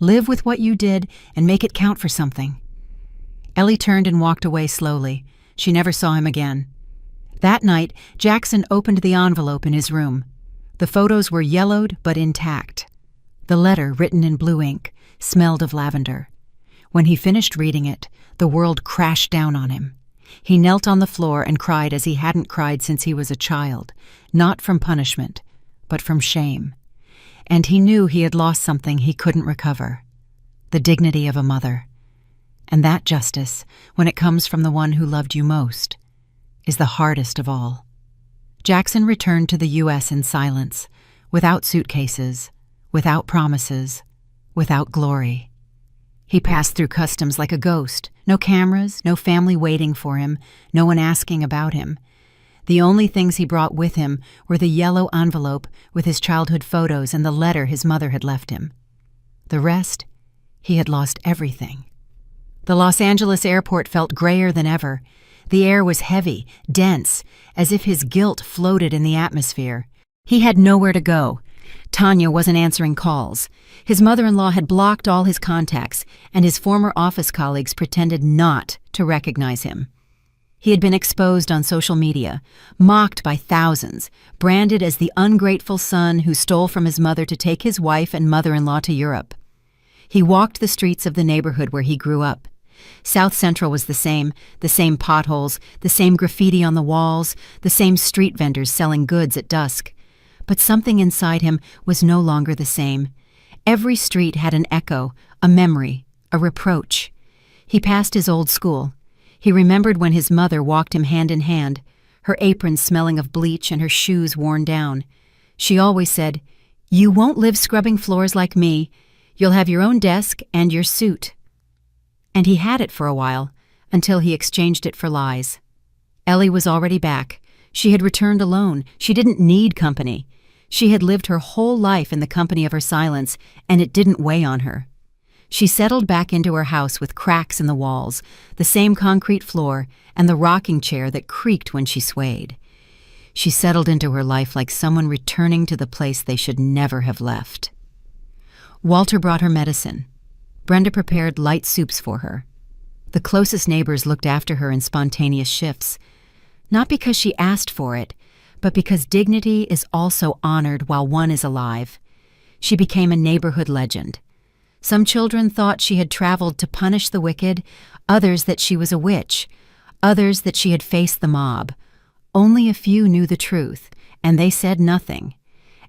Live with what you did and make it count for something." Ellie turned and walked away slowly. She never saw him again. That night, Jackson opened the envelope in his room. The photos were yellowed but intact. The letter, written in blue ink, smelled of lavender. When he finished reading it, the world crashed down on him. He knelt on the floor and cried as he hadn't cried since he was a child, not from punishment, but from shame. And he knew he had lost something he couldn't recover, the dignity of a mother. And that justice, when it comes from the one who loved you most, is the hardest of all. Jackson returned to the U.S. in silence, without suitcases, without promises, without glory. He passed through customs like a ghost, no cameras, no family waiting for him, no one asking about him. The only things he brought with him were the yellow envelope with his childhood photos and the letter his mother had left him. The rest, he had lost everything. The Los Angeles airport felt grayer than ever. The air was heavy, dense, as if his guilt floated in the atmosphere. He had nowhere to go. Tanya wasn't answering calls. His mother-in-law had blocked all his contacts, and his former office colleagues pretended not to recognize him. He had been exposed on social media, mocked by thousands, branded as the ungrateful son who stole from his mother to take his wife and mother-in-law to Europe. He walked the streets of the neighborhood where he grew up. South Central was the same potholes, the same graffiti on the walls, the same street vendors selling goods at dusk. But something inside him was no longer the same. Every street had an echo, a memory, a reproach. He passed his old school. He remembered when his mother walked him hand in hand, her apron smelling of bleach and her shoes worn down. She always said, "You won't live scrubbing floors like me. You'll have your own desk and your suit." And he had it for a while, until he exchanged it for lies. Ellie was already back. She had returned alone. She didn't need company. She had lived her whole life in the company of her silence, and it didn't weigh on her. She settled back into her house with cracks in the walls, the same concrete floor, and the rocking chair that creaked when she swayed. She settled into her life like someone returning to the place they should never have left. Walter brought her medicine. Brenda prepared light soups for her. The closest neighbors looked after her in spontaneous shifts, not because she asked for it, but because dignity is also honored while one is alive. She became a neighborhood legend. Some children thought she had traveled to punish the wicked, others that she was a witch, others that she had faced the mob. Only a few knew the truth, and they said nothing.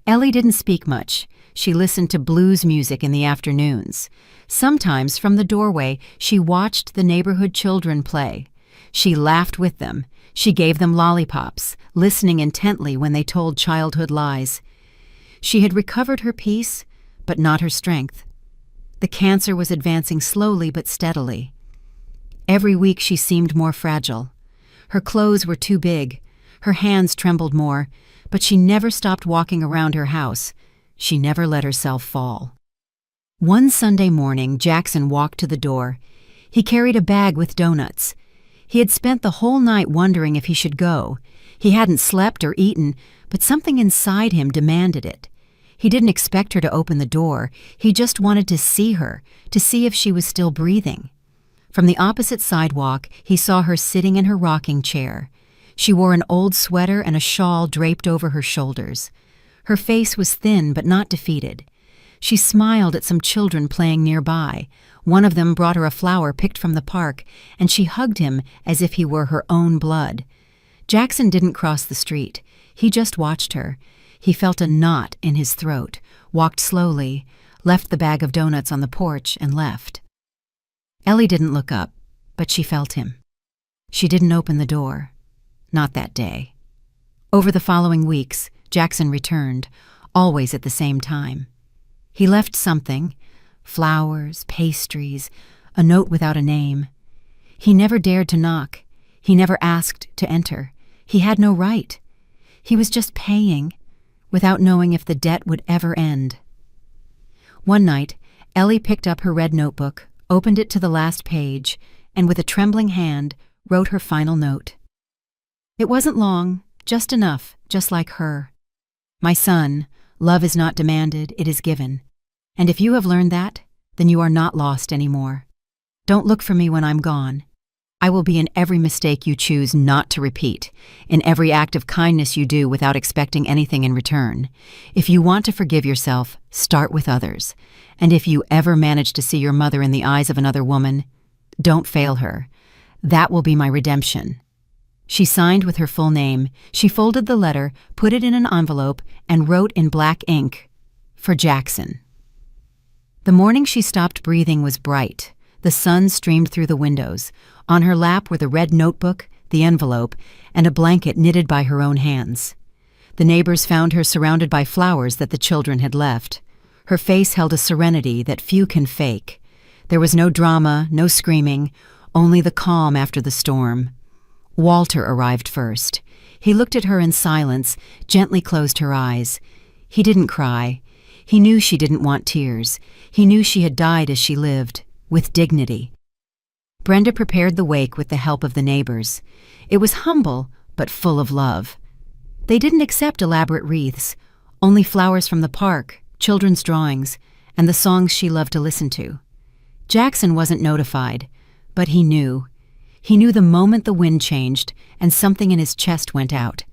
Ellie didn't speak much. She listened to blues music in the afternoons. Sometimes from the doorway, she watched the neighborhood children play. She laughed with them. She gave them lollipops, listening intently when they told childhood lies. She had recovered her peace, but not her strength. The cancer was advancing slowly but steadily. Every week she seemed more fragile. Her clothes were too big. Her hands trembled more, but she never stopped walking around her house. She never let herself fall. One Sunday morning, Jackson walked to the door. He carried a bag with donuts. He had spent the whole night wondering if he should go. He hadn't slept or eaten, but something inside him demanded it. He didn't expect her to open the door. He just wanted to see her, to see if she was still breathing. From the opposite sidewalk, he saw her sitting in her rocking chair. She wore an old sweater and a shawl draped over her shoulders. Her face was thin but not defeated. She smiled at some children playing nearby. One of them brought her a flower picked from the park, and she hugged him as if he were her own blood. Jackson didn't cross the street. He just watched her. He felt a knot in his throat, walked slowly, left the bag of donuts on the porch, and left. Ellie didn't look up, but she felt him. She didn't open the door. Not that day. Over the following weeks, Jackson returned, always at the same time. He left something: flowers, pastries, a note without a name. He never dared to knock. He never asked to enter. He had no right. He was just paying, without knowing if the debt would ever end. One night, Ellie picked up her red notebook, opened it to the last page, and with a trembling hand, wrote her final note. It wasn't long, just enough, just like her. My son, love is not demanded, it is given. And if you have learned that, then you are not lost anymore. Don't look for me when I'm gone. I will be in every mistake you choose not to repeat, in every act of kindness you do without expecting anything in return. If you want to forgive yourself, start with others. And if you ever manage to see your mother in the eyes of another woman, don't fail her. That will be my redemption. She signed with her full name. She folded the letter, put it in an envelope, and wrote in black ink, "For Jackson." The morning she stopped breathing was bright. The sun streamed through the windows. On her lap were the red notebook, the envelope, and a blanket knitted by her own hands. The neighbors found her surrounded by flowers that the children had left. Her face held a serenity that few can fake. There was no drama, no screaming, only the calm after the storm. Walter arrived first. He looked at her in silence, gently closed her eyes. He didn't cry. He knew she didn't want tears. He knew she had died as she lived, with dignity. Brenda prepared the wake with the help of the neighbors. It was humble, but full of love. They didn't accept elaborate wreaths, only flowers from the park, children's drawings, and the songs she loved to listen to. Jackson wasn't notified, but he knew. He knew the moment the wind changed and something in his chest went out.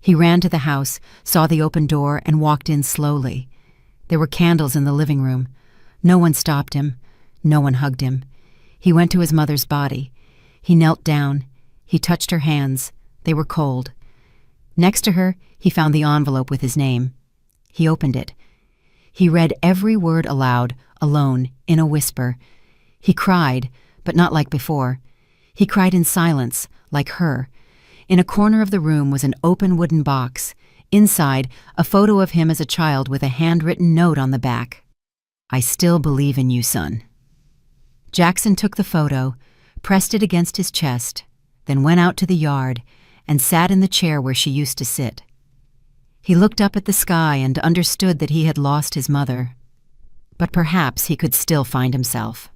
He ran to the house, saw the open door, and walked in slowly. There were candles in the living room. No one stopped him. No one hugged him. He went to his mother's body. He knelt down. He touched her hands. They were cold. Next to her, he found the envelope with his name. He opened it. He read every word aloud, alone, in a whisper. He cried, but not like before. He cried in silence, like her. In a corner of the room was an open wooden box. Inside, a photo of him as a child with a handwritten note on the back. "I still believe in you, son." Jackson took the photo, pressed it against his chest, then went out to the yard and sat in the chair where she used to sit. He looked up at the sky and understood that he had lost his mother. But perhaps he could still find himself.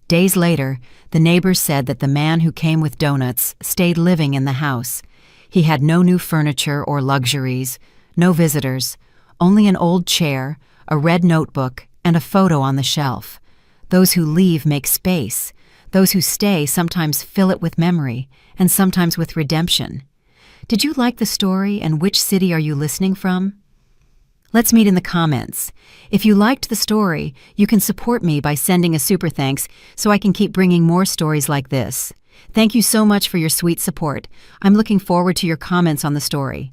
Days later, the neighbors said that the man who came with donuts stayed living in the house. He had no new furniture or luxuries, no visitors, only an old chair, a red notebook, and a photo on the shelf. Those who leave make space. Those who stay sometimes fill it with memory, and sometimes with redemption. Did you like the story, and which city are you listening from? Let's meet in the comments. If you liked the story, you can support me by sending a super thanks so I can keep bringing more stories like this. Thank you so much for your sweet support. I'm looking forward to your comments on the story.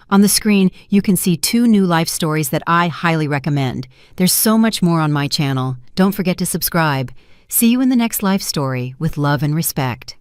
On the screen, you can see 2 new life stories that I highly recommend. There's so much more on my channel. Don't forget to subscribe. See you in the next life story with love and respect.